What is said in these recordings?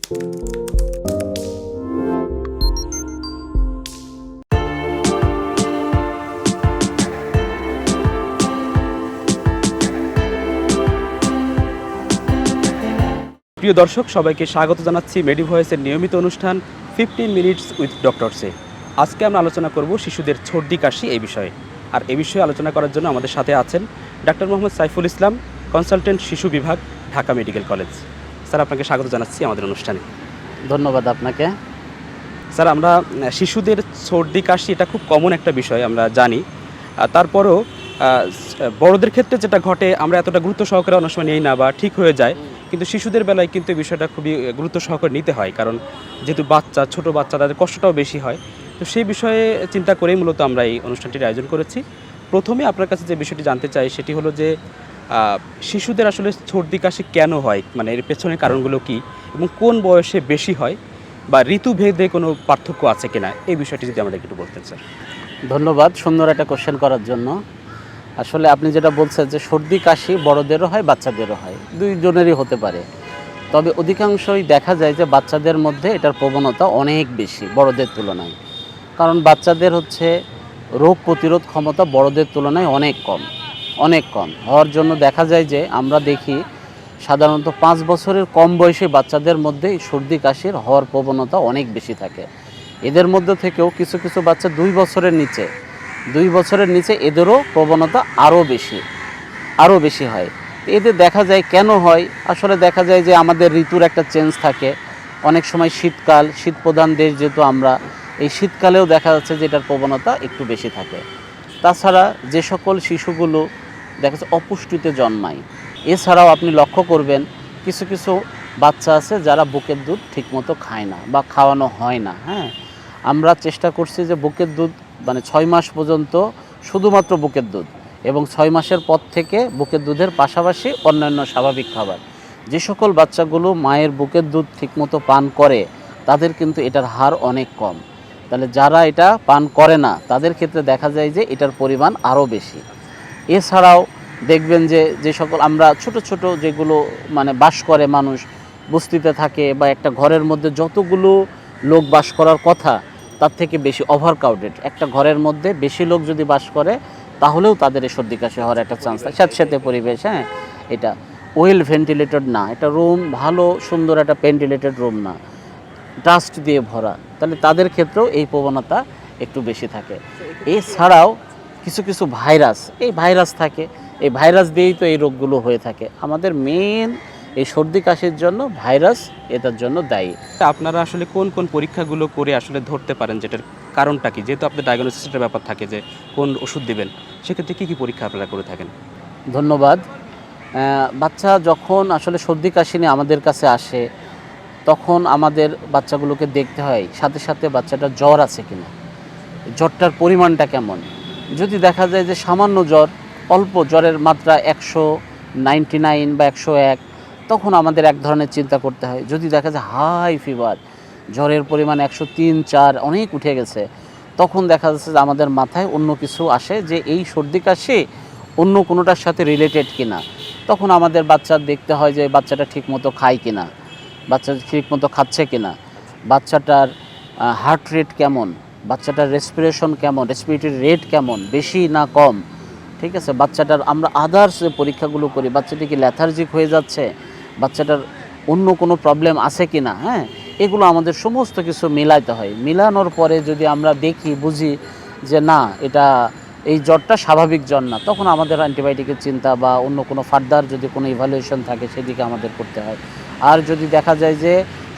প্রিয় দর্শক, সবাইকে স্বাগত জানাচ্ছি মেডিভয়েসের নিয়মিত অনুষ্ঠান 15 মিনিটস উইথ ডক্টর সে। আজকে আমরা আলোচনা করব শিশুদের সর্দি কাশি এই বিষয়ে। আর এই বিষয়ে আলোচনা করার জন্য আমাদের সাথে আছেন ডাক্তার মোহাম্মদ সাইফুল ইসলাম, কনসালটেন্ট শিশু বিভাগ, ঢাকা মেডিকেল কলেজ। স্যার, আপনাকে স্বাগত জানাচ্ছি আমাদের অনুষ্ঠানে। ধন্যবাদ আপনাকে। স্যার, আমরা শিশুদের সর্দি কাশি এটা খুব কমন একটা বিষয়, আমরা জানি। তারপরও বড়দের ক্ষেত্রে যেটা ঘটে আমরা এতটা গুরুত্ব সহকারে অনেক সময় নেই না বা ঠিক হয়ে যায়, কিন্তু শিশুদের বেলায় কিন্তু এই বিষয়টা খুবই গুরুত্ব সহকারে নিতে হয়, কারণ যেহেতু ছোট বাচ্চা, তাদের কষ্টটাও বেশি হয়। তো সেই বিষয়ে চিন্তা করেই মূলত আমরা এই অনুষ্ঠানটির আয়োজন করেছি। প্রথমে আপনার কাছে যে বিষয়টি জানতে চাই সেটি হলো যে শিশুদের আসলে সর্দি কাশি কেন হয়, মানে এর পেছনের কারণগুলো কী এবং কোন বয়সে বেশি হয় বা ঋতুভেদে কোনো পার্থক্য আছে কিনা, এই বিষয়টি যদি আমাদের একটু বলতেন স্যার। ধন্যবাদ সুন্দর একটা কোশ্চেন করার জন্য। আসলে আপনি যেটা বলছেন যে সর্দি কাশি বড়দেরও হয়, বাচ্চাদেরও হয়, দুইজনেরই হতে পারে। তবে অধিকাংশই দেখা যায় যে বাচ্চাদের মধ্যে এটার প্রবণতা অনেক বেশি বড়দের তুলনায়। কারণ বাচ্চাদের হচ্ছে রোগ প্রতিরোধ ক্ষমতা বড়দের তুলনায় অনেক কম হওয়ার জন্য দেখা যায় যে আমরা দেখি সাধারণত 5 বছরের কম বয়সী বাচ্চাদের মধ্যে সর্দি কাশির হওয়ার প্রবণতা অনেক বেশি থাকে। এদের মধ্যে থেকেও কিছু কিছু বাচ্চা 2 বছরের নিচে এদেরও প্রবণতা আরও বেশি হয়। এদের দেখা যায় কেন হয়, আসলে দেখা যায় যে আমাদের ঋতুর একটা চেঞ্জ থাকে। অনেক সময় শীত প্রধান দেশ যেহেতু আমরা, এই শীতকালেও দেখা যাচ্ছে যে এটার প্রবণতা একটু বেশি থাকে। তাছাড়া যে সকল শিশুগুলো দেখা যাচ্ছে অপুষ্টিতে জন্মায়, এছাড়াও আপনি লক্ষ্য করবেন কিছু কিছু বাচ্চা আছে যারা বুকের দুধ ঠিকমতো খায় না বা খাওয়ানো হয় না। হ্যাঁ, আমরা চেষ্টা করছি যে বুকের দুধ মানে 6 মাস পর্যন্ত শুধুমাত্র বুকের দুধ, এবং 6 মাসের পর থেকে বুকের দুধের পাশাপাশি অন্যান্য স্বাভাবিক খাবার। যে সকল বাচ্চাগুলো মায়ের বুকের দুধ ঠিকমতো পান করে তাদের কিন্তু এটার হার অনেক কম। তাহলে যারা এটা পান করে না তাদের ক্ষেত্রে দেখা যায় যে এটার পরিমাণ আরও বেশি। এছাড়াও দেখবেন যে সকল আমরা ছোট যেগুলো মানে বাস করে মানুষ, বস্তিতে থাকে বা একটা ঘরের মধ্যে যতগুলো লোক বাস করার কথা তার থেকে বেশি ওভারক্রাউডেড একটা ঘরের মধ্যে বেশি লোক যদি বাস করে তাহলেও তাদের এই সর্দি কাশি হওয়ার একটা চান্স থাকে। স্যাঁতস্যাঁতে পরিবেশ, হ্যাঁ, এটা ওয়েল ভেন্টিলেটেড না, এটা রুম ভালো সুন্দর একটা ভেন্টিলেটেড রুম না, ডাস্ট দিয়ে ভরা, তাহলে তাদের ক্ষেত্রেও এই প্রবণতা একটু বেশি থাকে। এছাড়াও কিছু কিছু ভাইরাস থাকে, এই ভাইরাস দিয়েই তো এই রোগগুলো হয়ে থাকে। আমাদের মেন এই সর্দি কাশির জন্য ভাইরাস এটার জন্য দায়ী। আপনারা আসলে কোন কোন পরীক্ষাগুলো করে আসলে ধরতে পারেন যেটার কারণটা কি, যেহেতু আপনাদের ডায়াগনোসিসের ব্যাপার থাকে যে কোন ওষুধ দেবেন, সেক্ষেত্রে কী কী পরীক্ষা আপনারা করে থাকেন? ধন্যবাদ। বাচ্চা যখন আসলে সর্দি কাশি নিয়ে আমাদের কাছে আসে তখন আমাদের বাচ্চাগুলোকে দেখতে হয় সাথে সাথে বাচ্চাটার জ্বর আছে কিনা, জ্বরটার পরিমাণটা কেমন। যদি দেখা যায় যে সামান্য জ্বর, অল্প জ্বরের মাত্রা 199 বা 101, তখন আমাদের এক ধরনের চিন্তা করতে হয়। যদি দেখা যায় হাই ফিভার, জ্বরের পরিমাণ 103-104 অনেক উঠে গেছে, তখন দেখা যাচ্ছে যে আমাদের মাথায় অন্য কিছু আসে যে এই সর্দি কাশি অন্য কোনোটার সাথে রিলেটেড কিনা। তখন আমাদের বাচ্চার দেখতে হয় যে বাচ্চাটা ঠিকমতো খায় কিনা, বাচ্চাটা ঠিকমতো খাচ্ছে কিনা, বাচ্চাটার হার্ট রেট কেমন, বাচ্চাটার রেসপিরেশন কেমন, রেসপিরেটরি রেট কেমন, বেশি না কম, ঠিক আছে। বাচ্চাটার আমরা আদার্স যে পরীক্ষাগুলো করি, বাচ্চাটি কি ল্যাথার্জিক হয়ে যাচ্ছে, বাচ্চাটার অন্য কোনো প্রবলেম আছে কি না, হ্যাঁ, এগুলো আমাদের সমস্ত কিছু মিলাইতে হয়। মিলানোর পরে যদি আমরা দেখি বুঝি যে না এটা এই জ্বরটা স্বাভাবিক জ্বর না, তখন আমাদের অ্যান্টিবায়োটিকের চিন্তা বা অন্য কোনো ফার্দার যদি কোনো ইভ্যালুয়েশন থাকে সেদিকে আমাদের করতে হয়। আর যদি দেখা যায় যে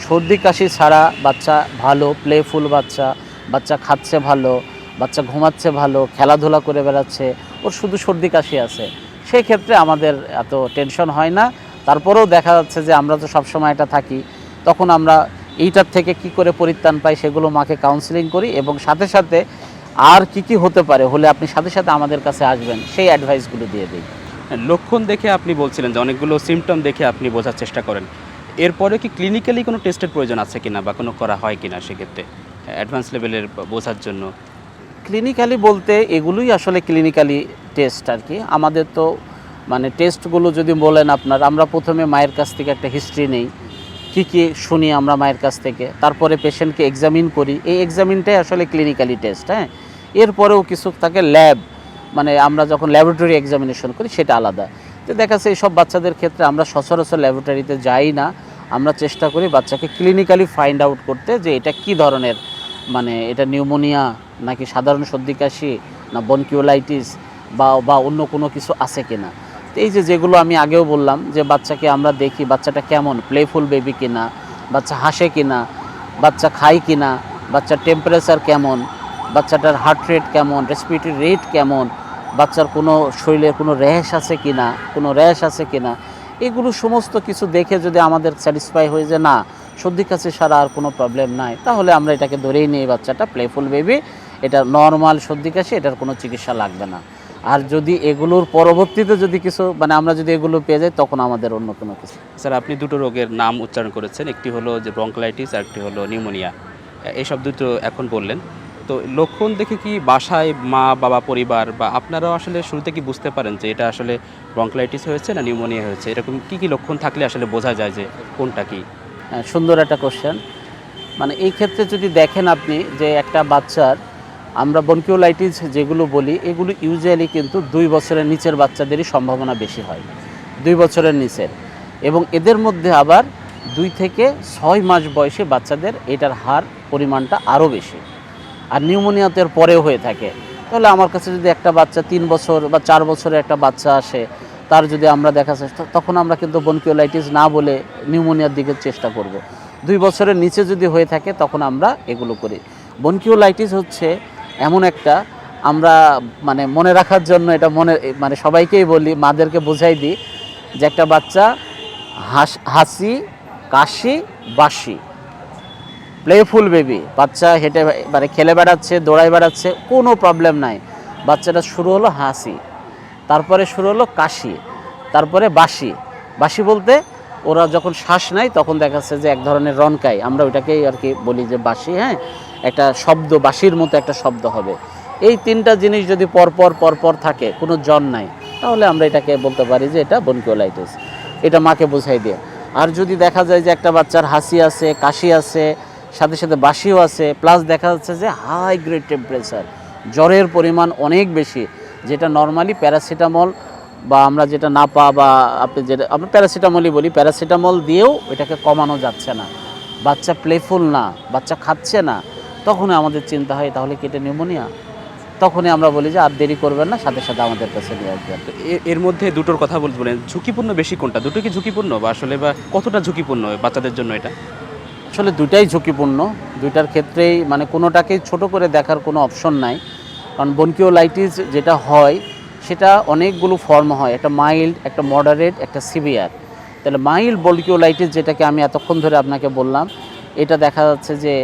সর্দি কাশি ছাড়া বাচ্চা ভালো, প্লেফুল বাচ্চা খাচ্ছে ভালো, বাচ্চা ঘুমাচ্ছে ভালো, খেলাধুলা করে বেড়াচ্ছে, ওর শুধু সর্দি কাশি আছে, সেই ক্ষেত্রে আমাদের এত টেনশন হয় না। তারপরেও দেখা যাচ্ছে যে আমরা তো সবসময় এটা থাকি, তখন আমরা এইটার থেকে কি করে পরিত্রাণ পাই সেগুলো মাকে কাউন্সিলিং করি, এবং সাথে সাথে আর কি হতে পারে হলে আপনি সাথে সাথে আমাদের কাছে আসবেন সেই অ্যাডভাইসগুলো দিয়ে দিই। লক্ষণ দেখে আপনি বলছিলেন যে অনেকগুলো সিমটম দেখে আপনি বোঝার চেষ্টা করেন, এরপরে কি ক্লিনিক্যালি কোনো টেস্টের প্রয়োজন আছে কিনা বা কোনো করা হয় কিনা সেক্ষেত্রে অ্যাডভান্স লেভেলের বোঝার জন্য? ক্লিনিক্যালি বলতে এগুলোই আসলে ক্লিনিক্যালি টেস্ট আর কি। আমাদের তো মানে টেস্টগুলো যদি বলেন আপনার, আমরা প্রথমে মায়ের কাছ থেকে একটা হিস্ট্রি নেই, কি কি শুনি আমরা মায়ের কাছ থেকে, তারপরে পেশেন্টকে এক্সামিন করি। এই এক্সামিনটাই আসলে ক্লিনিক্যালি টেস্ট। হ্যাঁ, এরপরেও কিছু থাকে ল্যাব, মানে আমরা যখন ল্যাবরেটরি এক্সামিনেশন করি সেটা আলাদা। তো দেখা যাচ্ছে এইসব বাচ্চাদের ক্ষেত্রে আমরা সচরাচর ল্যাবরেটরিতে যাই না, আমরা চেষ্টা করি বাচ্চাকে ক্লিনিক্যালি ফাইন্ড আউট করতে যে এটা কি ধরনের, মানে এটা নিউমোনিয়া নাকি সাধারণ সর্দি কাশি না বনকিওলাইটিস বা অন্য কোনো কিছু আছে কিনা। তো এই যেগুলো আমি আগেও বললাম যে বাচ্চাকে আমরা দেখি বাচ্চাটা কেমন, প্লেফুল বেবি কিনা, বাচ্চা হাসে কিনা, বাচ্চা খায় কিনা, বাচ্চার টেম্পারেচার কেমন, বাচ্চাটার হার্ট রেট কেমন, রেসপিরেটরি রেট কেমন, বাচ্চার কোনো শরীরে কোনো র্যাশ আছে কিনা, এগুলো সমস্ত কিছু দেখে যদি আমাদের স্যাটিসফাই হয়ে যে না সর্দি কাশি ছাড়া আর কোনো প্রবলেম নাই, তাহলে আমরা এটাকে ধরেই নিই বাচ্চাটা প্লেফুল বেবি, এটা নর্মাল সর্দি কাশি, এটার কোনো চিকিৎসা লাগবে না। আর যদি এগুলোর পরবর্তীতে যদি কিছু মানে আমরা যদি এগুলো পেয়ে যাই তখন আমাদের অন্য কোনো কিছু। স্যার, আপনি দুটো রোগের নাম উচ্চারণ করেছেন, একটি হলো যে ব্রঙ্কালাইটিস আর একটি হলো নিউমোনিয়া, এইসব দুটো এখন বললেন। তো লক্ষণ দেখে কি বাসায় মা বাবা পরিবার বা আপনারাও আসলে শুরুতে কি বুঝতে পারেন যে এটা আসলে ব্রঙ্কালাইটিস হয়েছে না নিউমোনিয়া হয়েছে? এরকম কি কি লক্ষণ থাকলে আসলে বোঝা যায় যে কোনটা কি? হ্যাঁ, সুন্দর একটা কোশ্চেন। মানে এই ক্ষেত্রে যদি দেখেন আপনি যে একটা বাচ্চার আমরা বনকিওলাইটিস যেগুলো বলি এগুলো ইউজুয়ালি কিন্তু 2 বছরের নিচের বাচ্চাদেরই সম্ভাবনা বেশি হয়, 2 বছরের নিচের, এবং এদের মধ্যে আবার 2 থেকে 6 মাস বয়সী বাচ্চাদের এটার হার পরিমাণটা আরও বেশি। আর নিউমোনিয়াতের পরেও হয়ে থাকে। তাহলে আমার কাছে যদি একটা বাচ্চা 3 বছর বা 4 বছরের একটা বাচ্চা আসে, তার যদি আমরা দেখা চেষ্টা, তখন আমরা কিন্তু বনকিওলাইটিস না বলে নিউমোনিয়ার দিকে চেষ্টা করব। 2 বছরের নিচে যদি হয়ে থাকে তখন আমরা এগুলো করি। বনকিওলাইটিস হচ্ছে এমন একটা, আমরা মানে মনে রাখার জন্য এটা মানে সবাইকেই বলি, মাদেরকে বোঝাই দিই যে একটা বাচ্চা হাসি কাশি বাসি, প্লেফুল বেবি, বাচ্চা হেঁটে মানে খেলে বেড়াচ্ছে, দৌড়ায় বেড়াচ্ছে, কোনো প্রবলেম নাই, বাচ্চাটা শুরু হলো হাসি, তারপরে শুরু হলো কাশি, তারপরে বাসি। বাসি বলতে ওরা যখন শ্বাস নেয় তখন দেখা যাচ্ছে যে এক ধরনের রনকাই, আমরা ওইটাকেই আর কি বলি যে বাসি। হ্যাঁ, একটা শব্দ, বাসির মতো একটা শব্দ হবে। এই 3টা জিনিস যদি পরপর থাকে, কোনো জ্বর নাই, তাহলে আমরা এটাকে বলতে পারি যে এটা বনকিওলাইটিস। এটা মাকে বোঝাই দিয়ে। আর যদি দেখা যায় যে একটা বাচ্চার হাসি আছে, কাশি আছে, সাথে সাথে বাসিও আছে, প্লাস দেখা যাচ্ছে যে হাই গ্রেড টেম্পারেচার, জ্বরের পরিমাণ অনেক বেশি, যেটা নর্মালি প্যারাসিটামল বা আমরা যেটা না বা আপনি যেটা আমরা প্যারাসিটামলই বলি, প্যারাসিটামল দিয়েও এটাকে কমানো যাচ্ছে না, বাচ্চা প্লেফুল না, বাচ্চা খাচ্ছে না, তখনই আমাদের চিন্তা হয় তাহলে কি এটা নিউমোনিয়া। তখনই আমরা বলি যে আর দেরি করবেন না, সাথে সাথে আমাদের কাছে নিয়ে আসবেন। এর মধ্যে দুটোর কথা বলেন, ঝুঁকিপূর্ণ বেশি কোনটা? দুটো কি ঝুঁকিপূর্ণ বা আসলে বা কতটা ঝুঁকিপূর্ণ বাচ্চাদের জন্য এটা? আসলে দুটাই ঝুঁকিপূর্ণ, দুইটার ক্ষেত্রেই মানে কোনোটাকেই ছোট করে দেখার কোনো অপশন নাই। কারণ বনকিওলাইটিস যেটা হয় সেটা অনেকগুলো ফর্ম হয়, একটা মাইল্ড, একটা মডারেট, একটা সিভিয়ার। তাহলে মাইল্ড বনকিওলাইটিস যেটাকে আমি এতক্ষণ ধরে আপনাকে বললাম, এটা দেখা যাচ্ছে যে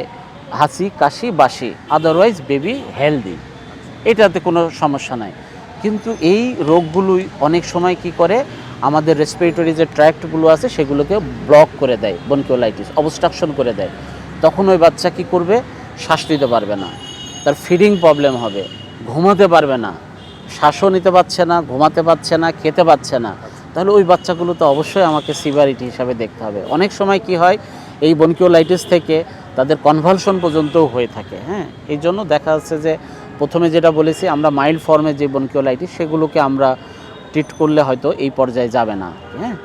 হাসি কাশি বাসি, আদারওয়াইজ বেবি হেলদি, এটাতে কোনো সমস্যা নাই। কিন্তু এই রোগগুলোই অনেক সময় কি করে, আমাদের রেসপিরেটরি যে ট্র্যাক্টগুলো আছে সেগুলোকে ব্লক করে দেয়, বনকিওলাইটিস অবস্ট্রাকশন করে দেয়। তখন ওই বাচ্চা কি করবে, শ্বাস নিতে পারবে না, তার ফিডিং প্রবলেম হবে, ঘুমাতে পারবে না, শ্বাসও নিতে পারছে না, ঘুমাতে পারছে না, খেতে পারছে না। তাহলে ওই বাচ্চাগুলো তো অবশ্যই আমাকে সিভিয়ারিটি হিসাবে দেখতে হবে। অনেক সময় কি হয়, এই বনকিওলাইটিস থেকে তাদের কনভালশন পর্যন্তও হয়ে থাকে। হ্যাঁ, এই জন্য দেখা যাচ্ছে যে প্রথমে যেটা বলেছি আমরা মাইল্ড ফর্মের যে বনকিওলাইটিস সেগুলোকে আমরা ট্রিট করলে হয়তো এই পর্যায়ে যাবে না। হ্যাঁ,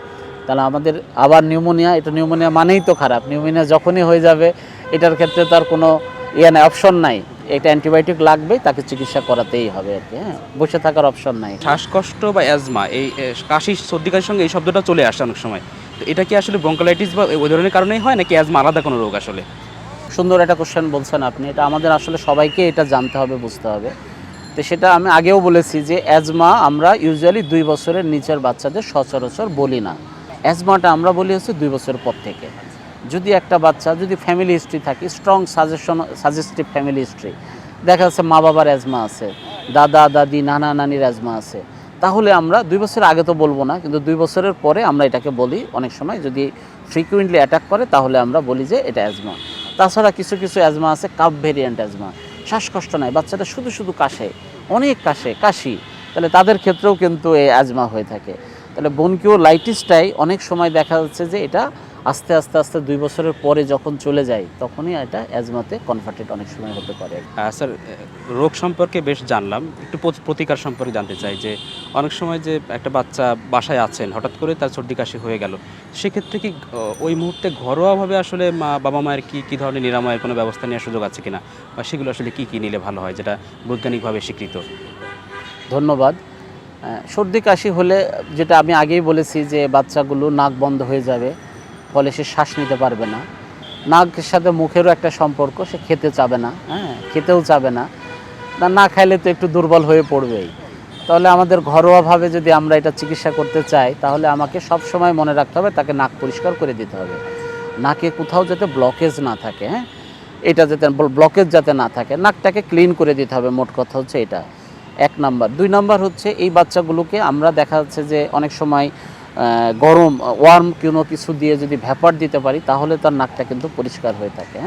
তাহলে আমাদের আবার নিউমোনিয়া, এটা নিউমোনিয়া মানেই তো খারাপ, নিউমোনিয়া যখনই হয়ে যাবে এটার ক্ষেত্রে তার কোনো নাই, অপশন নাই, এটা অ্যান্টিবায়োটিক লাগবেই, তাকে চিকিৎসা করাতেই হবে আর কি। হ্যাঁ, বসে থাকার অপশন নাই। শ্বাসকষ্ট বা অ্যাজমা, এই কাশি সর্দি কাশির সঙ্গে এই শব্দটা চলে আসে অনেক সময়, তো এটা কি আসলে ব্রঙ্কালাইটিস বা ওই ধরনের কারণেই হয় নাকি অ্যাজমা আলাদা কোনো রোগ আসলে? সুন্দর একটা কোশ্চেন বলছেন আপনি, এটা আমাদের আসলে সবাইকে এটা জানতে হবে, বুঝতে হবে। তো সেটা আমি আগেও বলেছি যে অ্যাজমা আমরা ইউজুয়ালি 2 বছরের নিচের বাচ্চাদের সচরাচর বলি না, অ্যাজমাটা আমরা বলি হচ্ছে 2 বছরের পর থেকে। যদি একটা বাচ্চা যদি ফ্যামিলি হিস্ট্রি থাকে, স্ট্রং সাজেস্টিভ ফ্যামিলি হিস্ট্রি, দেখা যাচ্ছে মা বাবার অ্যাজমা আছে, দাদা দাদি নানা নানির অ্যাজমা আছে, তাহলে আমরা 2 বছর আগে তো বলবো না, কিন্তু 2 বছরের পরে আমরা এটাকে বলি। অনেক সময় যদি ফ্রিকুয়েন্টলি অ্যাটাক করে তাহলে আমরা বলি যে এটা অ্যাজমা। তাছাড়া কিছু কিছু অ্যাজমা আছে কাফ ভেরিয়েন্ট অ্যাজমা, শ্বাসকষ্ট নাই, বাচ্চাটা শুধু শুধু কাশে, অনেক কাশি, তাহলে তাদের ক্ষেত্রেও কিন্তু এই অ্যাজমা হয়ে থাকে। তাহলে বনকিওলাইটিসটাই অনেক সময় দেখা যাচ্ছে যে এটা আস্তে আস্তে আস্তে 2 বছরের পরে যখন চলে যায় তখনই এটা অ্যাজমাতে কনভার্টেড অনেক সময় হতে পারে। স্যার, রোগ সম্পর্কে বেশ জানলাম, একটু প্রতিকার সম্পর্কে জানতে চাই যে অনেক সময় যে একটা বাচ্চা বাসায় আছেন, হঠাৎ করে তার সর্দি কাশি হয়ে গেল, সেক্ষেত্রে কি ওই মুহূর্তে ঘরোয়াভাবে আসলে বাবা মায়ের কি ধরনের নিরাময়ের কোনো ব্যবস্থা নেওয়ার সুযোগ আছে কিনা, বা সেগুলো আসলে কি নিলে ভালো হয় যেটা বৈজ্ঞানিকভাবে স্বীকৃত? ধন্যবাদ। সর্দি কাশি হলে যেটা আমি আগেই বলেছি যে বাচ্চাগুলো নাক বন্ধ হয়ে যাবে, ফলে সে শ্বাস নিতে পারবে না। নাকের সাথে মুখেরও একটা সম্পর্ক, সে খেতে চাবে না, খেতেও চাবে না, না খাইলে তো একটু দুর্বল হয়ে পড়বেই। তাহলে আমাদের ঘরোয়াভাবে যদি আমরা এটা চিকিৎসা করতে চাই, তাহলে আমাকে সব সময় মনে রাখতে হবে তাকে নাক পরিষ্কার করে দিতে হবে। নাকে কোথাও যাতে ব্লকেজ না থাকে, এটা যাতে ব্লকেজ যাতে না থাকে, নাকটাকে ক্লিন করে দিতে হবে। মোট কথা হচ্ছে এটা 1 নাম্বার। 2 নাম্বার হচ্ছে এই বাচ্চাগুলোকে আমরা দেখা যাচ্ছে যে অনেক সময় গরম ওয়ার্ম কোনো কিছু দিয়ে যদি ভ্যাপার দিতে পারি, তাহলে তার নাকটা কিন্তু পরিষ্কার হয়ে থাকে।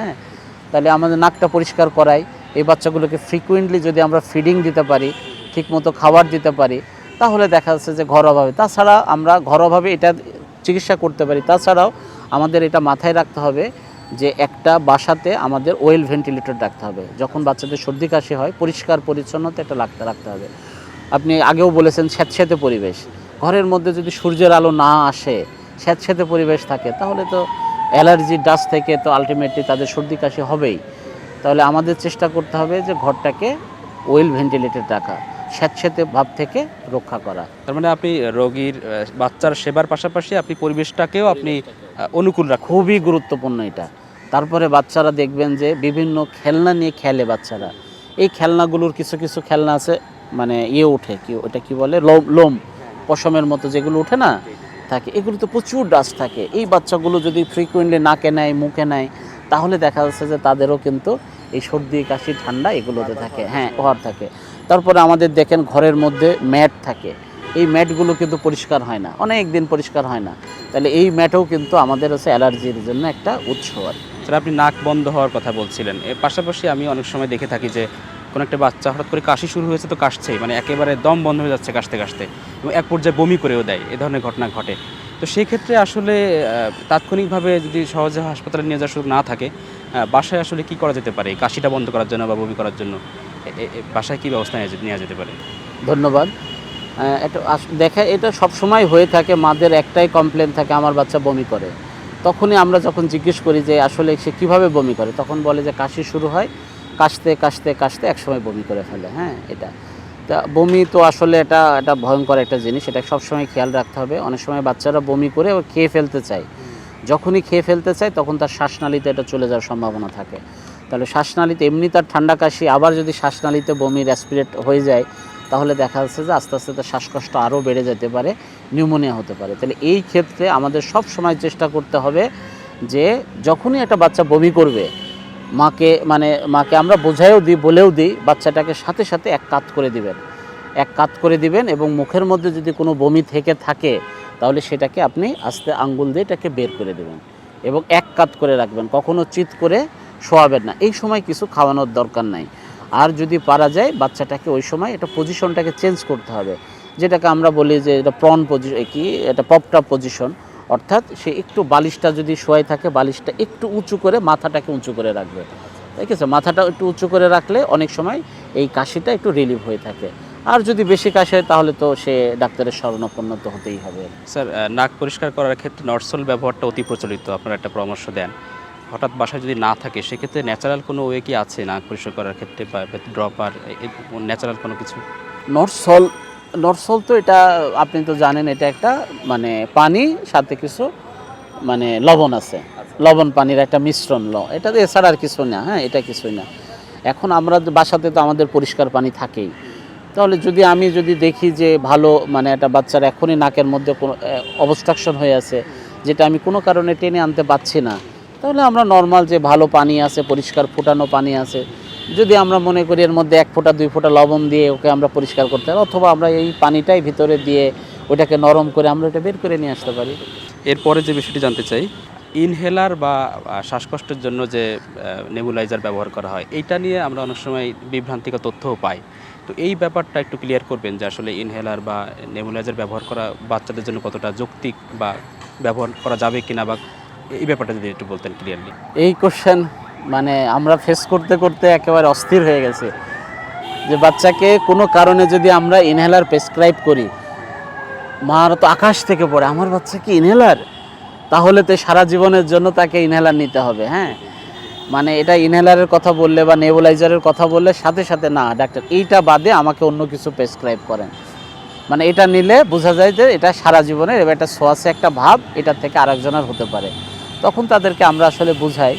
তাহলে আমাদের নাকটা পরিষ্কার করাই, এই বাচ্চাগুলোকে ফ্রিকুয়েন্টলি যদি আমরা ফিডিং দিতে পারি, ঠিকমতো খাবার দিতে পারি, তাহলে দেখা যাচ্ছে যে ঘরোয়াভাবে, তাছাড়া আমরা ঘরোয়াভাবে এটা চিকিৎসা করতে পারি। তাছাড়াও আমাদের এটা মাথায় রাখতে হবে যে একটা বাসাতে আমাদের ওয়েল ভেন্টিলেটর রাখতে হবে। যখন বাচ্চাদের সর্দি কাশি হয়, পরিষ্কার পরিচ্ছন্নতা এটা রাখতে হবে। আপনি আগেও বলেছেন স্যাঁতস্যাঁতে পরিবেশ, ঘরের মধ্যে যদি সূর্যের আলো না আসে, স্যাঁতস্যাঁতে পরিবেশ থাকে, তাহলে তো অ্যালার্জি ডাস্ট থেকে তো আলটিমেটলি তাদের সর্দি কাশি হবেই। তাহলে আমাদের চেষ্টা করতে হবে যে ঘরটাকে ওয়েল ভেন্টিলেটেড রাখা, স্যাঁতস্যাঁতে ভাব থেকে রক্ষা করা। তার মানে আপনি রোগীর বাচ্চার সেবার পাশাপাশি আপনি পরিবেশটাকেও আপনি অনুকূল রাখুন। খুবই গুরুত্বপূর্ণ এটা। তারপরে বাচ্চারা দেখবেন যে বিভিন্ন খেলনা নিয়ে খেলে বাচ্চারা। এই খেলনাগুলোর কিছু কিছু খেলনা আছে, মানে ওঠে, ওটা কি বলে, লোম পশমের মতো যেগুলো ওঠে না থাকে, এগুলো তো প্রচুর ডাস্ট থাকে। এই বাচ্চাগুলো যদি ফ্রিকুয়েন্টলি নাকে নেয়, মুখে নেয়, তাহলে দেখা যাচ্ছে যে তাদেরও কিন্তু এই সর্দি কাশি ঠান্ডা এগুলোতে থাকে, ওহার থাকে। তারপরে আমাদের দেখেন ঘরের মধ্যে ম্যাট থাকে, এই ম্যাটগুলো কিন্তু পরিষ্কার হয় না, অনেক দিন পরিষ্কার হয় না। তাহলে এই ম্যাটও কিন্তু আমাদের হচ্ছে অ্যালার্জির জন্য একটা উৎস আর কি। স্যার, আপনি নাক বন্ধ হওয়ার কথা বলছিলেন, এর পাশাপাশি আমি অনেক সময় দেখে থাকি যে কোনো একটা বাচ্চা হঠাৎ করে কাশি শুরু হয়েছে, তো কাশছেই, মানে একেবারে দম বন্ধ হয়ে যাচ্ছে কাশতে কাশতে, এবং এক পর্যায়ে বমি করেও দেয়, এ ধরনের ঘটনা ঘটে। তো সেই ক্ষেত্রে আসলে তাৎক্ষণিকভাবে যদি সহজে হাসপাতালে নিয়ে যাওয়ার সুযোগ না থাকে, বাসায় আসলে কি করা যেতে পারে এই কাশিটা বন্ধ করার জন্য বা বমি করার জন্য? বাসায় কী ব্যবস্থা নেওয়া যেতে পারে? ধন্যবাদ। এটা সবসময় হয়ে থাকে, মাদের একটাই কমপ্লেন থাকে, আমার বাচ্চা বমি করে। তখনই আমরা যখন জিজ্ঞেস করি যে আসলে সে কীভাবে বমি করে, তখন বলে যে কাশি শুরু হয়, কাশতে কাশতে কাশতে একসময় বমি করে ফেলে। এটা তা বমি তো আসলে এটা ভয়ঙ্কর একটা জিনিস, এটা সবসময় খেয়াল রাখতে হবে। অনেক সময় বাচ্চারা বমি করে ও খেয়ে ফেলতে চায়, যখনই খেয়ে ফেলতে চায় তখন তার শ্বাসনালীতে এটা চলে যাওয়ার সম্ভাবনা থাকে। তাহলে শ্বাসনালীতে এমনি তার ঠান্ডা কাশি, আবার যদি শ্বাসনালীতে বমি রেসপিরেট হয়ে যায়, তাহলে দেখা যাচ্ছে যে আস্তে আস্তে তার শ্বাসকষ্ট আরও বেড়ে যেতে পারে, নিউমোনিয়া হতে পারে। তাহলে এই ক্ষেত্রে আমাদের সব সময় চেষ্টা করতে হবে যে যখনই একটা বাচ্চা বমি করবে, মাকে আমরা বোঝাইও দিই, বলেও দিই, বাচ্চাটাকে সাথে সাথে এক কাত করে দিবেন এবং মুখের মধ্যে যদি কোনো বমি থেকে থাকে, তাহলে সেটাকে আপনি আস্তে আঙ্গুল দিয়ে এটাকে বের করে দেবেন এবং এক কাত করে রাখবেন, কখনো চিৎ করে শোয়াবেন না। এই সময় কিছু খাওয়ানোর দরকার নাই। আর যদি পারা যায় বাচ্চাটাকে ওই সময় এটা পজিশনটাকে চেঞ্জ করতে হবে, যেটাকে আমরা বলি যে এটা প্রন পজিশন, এটা পপটা পজিশন, অর্থাৎ সে একটু বালিশটা যদি শোয়াই থাকে, বালিশটা একটু উঁচু করে মাথাটাকে উঁচু করে রাখবে, ঠিক আছে? মাথাটা একটু উঁচু করে রাখলে অনেক সময় এই কাশিটা একটু রিলিভ হয়ে থাকে। আর যদি বেশি কাশি হয় তাহলে তো সে ডাক্তারের শরণাপন্ন তো হতেই হবে। স্যার, নাক পরিষ্কার করার ক্ষেত্রে নর্সল ব্যবহারটা অতি প্রচলিত, আপনারা একটা পরামর্শ দেন। হঠাৎ বাসায় যদি না থাকে, সেক্ষেত্রে ন্যাচারাল কোনো ওয়ে কি আছে নাক পরিষ্কার করার ক্ষেত্রে, বা ড্রপার, ন্যাচারাল কোনো কিছু? নর্সল তো এটা আপনি তো জানেন, এটা একটা মানে পানি সাথে কিছু মানে লবণ আছে, লবণ পানির একটা মিশ্রণ, এটা এছাড়া আর কিছু না। এটা কিছুই না। এখন আমরা বাসাতে তো আমাদের পরিষ্কার পানি থাকেই। তাহলে আমি যদি দেখি যে ভালো মানে একটা বাচ্চার এখনই নাকের মধ্যে কোনো অবস্ট্রাকশন হয়ে আছে, যেটা আমি কোনো কারণে টেনে আনতে পারছি না, তাহলে আমরা নর্মাল যে ভালো পানি আছে, পরিষ্কার ফুটানো পানি আছে, যদি আমরা মনে করি এর মধ্যে 1 ফোঁটা 2 ফোঁটা লবণ দিয়ে ওকে আমরা পরিষ্কার করতে পারি, অথবা আমরা এই পানিটাই ভিতরে দিয়ে ওটাকে নরম করে আমরা এটা বের করে নিয়ে আসতে পারি। এরপরে যে বিষয়টি জানতে চাই, ইনহেলার বা শ্বাসকষ্টের জন্য যে নেবুলাইজার ব্যবহার করা হয়, এইটা নিয়ে আমরা অনেক সময় বিভ্রান্তিকর তথ্যও পাই। তো এই ব্যাপারটা একটু ক্লিয়ার করবেন যে আসলে ইনহেলার বা নেবুলাইজার ব্যবহার করা বাচ্চাদের জন্য কতটা যৌক্তিক, বা ব্যবহার করা যাবে কিনা, বা এই ব্যাপারটা যদি একটু বলতেন ক্লিয়ারলি। এই কোশ্চেন মানে আমরা ফেস করতে করতে একেবারে অস্থির হয়ে গেছে যে বাচ্চাকে কোনো কারণে যদি আমরা ইনহেলার প্রেসক্রাইব করি, মার তো আকাশ থেকে পড়ে আমার বাচ্চা কি ইনহেলার, তাহলে তো সারা জীবনের জন্য তাকে ইনহেলার নিতে হবে। হ্যাঁ, মানে এটা ইনহেলারের কথা বললে বা নেবুলাইজারের কথা বললে সাথে সাথে না ডাক্তার এইটা বাদে আমাকে অন্য কিছু প্রেসক্রাইব করেন, মানে এটা নিলে বোঝা যায় যে এটা সারা জীবনের এবার একটা সোয়াসে একটা ভাব এটা থেকে আরেকজনের হতে পারে। তখন তাদেরকে আমরা আসলে বুঝাই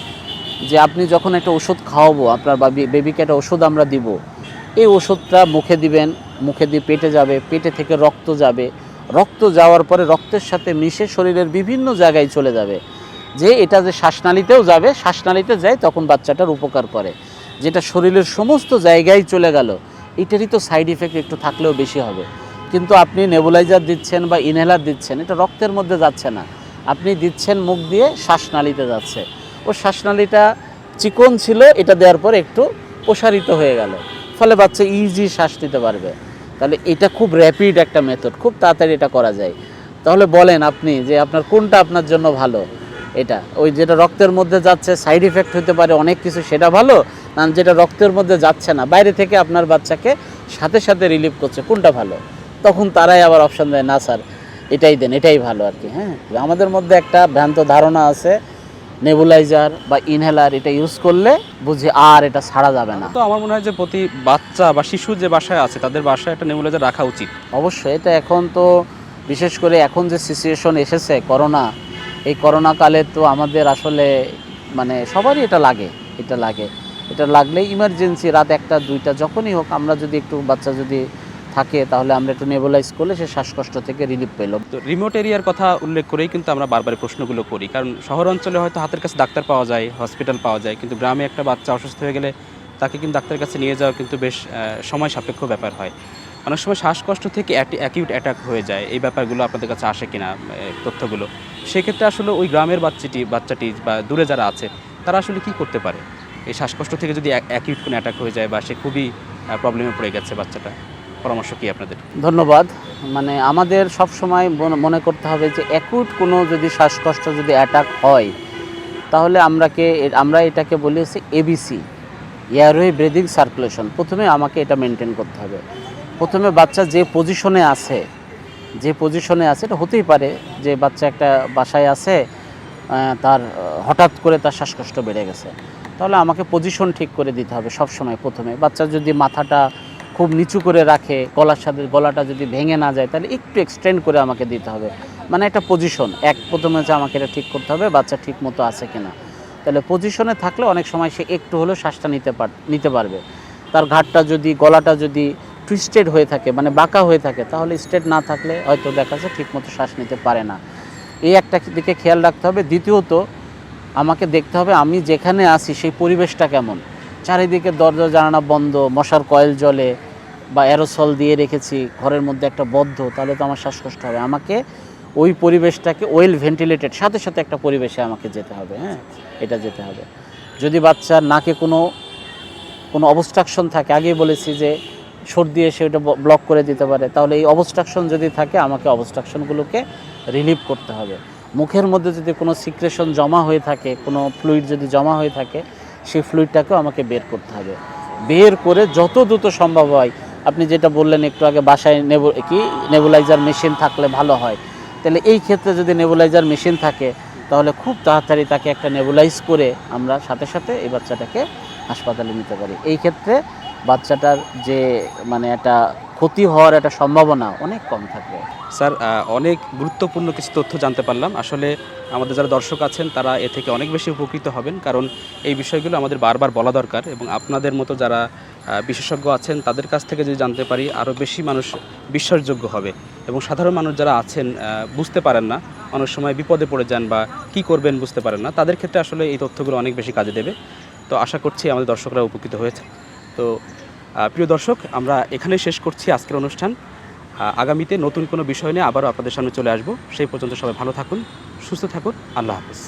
যে আপনি যখন একটা ওষুধ খাওয়াবো আপনার বা বেবিকে একটা ওষুধ আমরা দিব, এই ওষুধটা মুখে দিবেন, মুখে দিয়ে পেটে যাবে, পেটে থেকে রক্ত যাবে, রক্ত যাওয়ার পরে রক্তের সাথে মিশে শরীরের বিভিন্ন জায়গায় চলে যাবে, যে এটা যে শ্বাসনালীতেও যাবে, শ্বাসনালীতে যায় তখন বাচ্চাটার উপকার করে। যেটা শরীরের সমস্ত জায়গায় চলে গেল এটারই তো সাইড ইফেক্ট একটু থাকলেও বেশি হবে। কিন্তু আপনি নেবুলাইজার দিচ্ছেন বা ইনহেলার দিচ্ছেন, এটা রক্তের মধ্যে যাচ্ছে না, আপনি দিচ্ছেন মুখ দিয়ে, শ্বাসনালীতে যাচ্ছে। ও শ্বাসনালীটা চিকন ছিল, এটা দেওয়ার পর একটু প্রসারিত হয়ে গেল, ফলে বাচ্চা ইজি শ্বাস নিতে পারবে। তাহলে এটা খুব র্যাপিড একটা মেথড, খুব তাড়াতাড়ি এটা করা যায়। তাহলে বলেন আপনি যে আপনার কোনটা আপনার জন্য ভালো, এটা ওই যেটা রক্তের মধ্যে যাচ্ছে সাইড ইফেক্ট হতে পারে অনেক কিছু, সেটা ভালো, না যেটা রক্তের মধ্যে যাচ্ছে না বাইরে থেকে আপনার বাচ্চাকে সাথে সাথে রিলিভ করছে, কোনটা ভালো? তখন তারাই আবার অপশান দেয় না স্যার এটাই দেন, এটাই ভালো আর কি। হ্যাঁ, আমাদের মধ্যে একটা ভ্রান্ত ধারণা আছে নেবুলাইজার বা ইনহেলার এটা ইউজ করলে বুঝি আর এটা ছাড়া যাবে না। তো আমার মনে হয় যে প্রতি বাচ্চা বা শিশু যে বাসায় আছে তাদের বাসায় একটা নেবুলাইজার রাখা উচিত। অবশ্যই এটা এখন তো বিশেষ করে এখন যে সিচুয়েশন এসেছে করোনা, এই করোনা কালে তো আমাদের আসলে মানে সবারই এটা লাগে, এটা লাগলে ইমার্জেন্সি রাত 1টা 2টা যখনই হোক আমরা যদি একটু বাচ্চা যদি থাকে তাহলে আমরা একটু নেবুলাইজ করলে সে শ্বাসকষ্ট থেকে রিলিফ পেল। তো রিমোট এরিয়ার কথা উল্লেখ করেই কিন্তু আমরা বারবার প্রশ্নগুলো করি, কারণ শহর অঞ্চলে হয়তো হাতের কাছে ডাক্তার পাওয়া যায়, হসপিটাল পাওয়া যায়, কিন্তু গ্রামে একটা বাচ্চা অসুস্থ হয়ে গেলে তাকে কিন্তু ডাক্তারের কাছে নিয়ে যাওয়া কিন্তু বেশ সময় সাপেক্ষ ব্যাপার হয়। অনেক সময় শ্বাসকষ্ট থেকে অ্যাকিউট অ্যাটাক হয়ে যায়, এই ব্যাপারগুলো আপনাদের কাছে আসে কিনা তথ্যগুলো? সেক্ষেত্রে আসলে ওই গ্রামের বাচ্চাটি বা দূরে যারা আছে তারা আসলে কি করতে পারে এই শ্বাসকষ্ট থেকে যদি অ্যাকিউট কোনো অ্যাটাক হয়ে যায় বা সে খুবই প্রবলেমে পড়ে গেছে বাচ্চাটা, পরামর্শ কি আপনাদের? ধন্যবাদ। মানে আমাদের সব সময় মনে করতে হবে যে অ্যাকুট কোনো যদি শ্বাসকষ্ট যদি অ্যাটাক হয় তাহলে আমরা এটাকে বলি হচ্ছে এবিসি, এয়ারওয়ে ব্রিদিং সার্কুলেশন। প্রথমে আমাকে এটা মেনটেন করতে হবে। প্রথমে বাচ্চা যে পজিশনে আছে এটা হতেই পারে যে বাচ্চা একটা বাসায় আছে, তার হঠাৎ করে তার শ্বাসকষ্ট বেড়ে গেছে, তাহলে আমাকে পজিশন ঠিক করে দিতে হবে সব সময়। প্রথমে বাচ্চা যদি মাথাটা খুব নিচু করে রাখে, গলার সাথে গলাটা যদি ভেঙে না যায় তাহলে একটু এক্সটেন্ড করে আমাকে দিতে হবে, মানে একটা পজিশন প্রথমে হচ্ছে আমাকে এটা ঠিক করতে হবে বাচ্চা ঠিক মতো আছে কিনা। তাহলে পজিশনে থাকলে অনেক সময় সে একটু হলেও শ্বাসটা নিতে পারবে। তার ঘাটটা যদি গলাটা যদি টুইস্টেড হয়ে থাকে মানে বাঁকা হয়ে থাকে তাহলে স্ট্রেট না থাকলে হয়তো দেখা যাচ্ছে ঠিক মতো শ্বাস নিতে পারে না। এই একটা দিকে খেয়াল রাখতে হবে। দ্বিতীয়ত আমাকে দেখতে হবে আমি যেখানে আছি সেই পরিবেশটা কেমন, চারিদিকে দরজা জানালা বন্ধ, মশার কয়েল জ্বলে বা অ্যারোসল দিয়ে রেখেছি, ঘরের মধ্যে একটা বদ্ধ, তাহলে তো আমার শ্বাসকষ্ট হবে। আমাকে ওই পরিবেশটাকে ওয়েল ভেন্টিলেটেড সাথে সাথে একটা পরিবেশে আমাকে যেতে হবে। হ্যাঁ, এটা যেতে হবে। যদি বাচ্চার নাকে কোনো অবস্ট্রাকশন থাকে, আগেই বলেছি যে সর্দি এসে ওটা ব্লক করে দিতে পারে, তাহলে এই অবস্ট্রাকশন যদি থাকে আমাকে অবস্ট্রাকশনগুলোকে রিলিভ করতে হবে। মুখের মধ্যে যদি কোনো সিক্রেশন জমা হয়ে থাকে, কোনো ফ্লুইড যদি জমা হয়ে থাকে সেই ফ্লুইডটাকেও আমাকে বের করতে হবে। বের করে যত দ্রুত সম্ভব হয়, আপনি যেটা বললেন একটু আগে বাসায় নেবুলাইজার মেশিন থাকলে ভালো হয়, তাহলে এই ক্ষেত্রে যদি নেবুলাইজার মেশিন থাকে তাহলে খুব তাড়াতাড়ি তাকে একটা নেবুলাইজ করে আমরা সাথে সাথে এই বাচ্চাটাকে হাসপাতালে নিতে পারি। এই ক্ষেত্রে বাচ্চাটার যে মানে একটা ক্ষতি হওয়ার একটা সম্ভাবনা অনেক কম থাকবে। স্যার, অনেক গুরুত্বপূর্ণ কিছু তথ্য জানতে পারলাম। আসলে আমাদের যারা দর্শক আছেন তারা এ থেকে অনেক বেশি উপকৃত হবেন, কারণ এই বিষয়গুলো আমাদের বারবার বলা দরকার এবং আপনাদের মতো যারা বিশেষজ্ঞ আছেন তাদের কাছ থেকে যদি জানতে পারি আরও বেশি মানুষ বিশ্বাসযোগ্য হবে এবং সাধারণ মানুষ যারা আছেন বুঝতে পারেন না, অনেক সময় বিপদে পড়ে যান বা কী করবেন বুঝতে পারেন না, তাদের ক্ষেত্রে আসলে এই তথ্যগুলো অনেক বেশি কাজে দেবে। তো আশা করছি আমাদের দর্শকরা উপকৃত হয়েছে। তো প্রিয় দর্শক, আমরা এখানেই শেষ করছি আজকের অনুষ্ঠান। আগামীতে নতুন কোনো বিষয় নিয়ে আবারও আপনাদের সামনে চলে আসব। সেই পর্যন্ত সবাই ভালো থাকুন, সুস্থ থাকুন। আল্লাহ হাফেজ।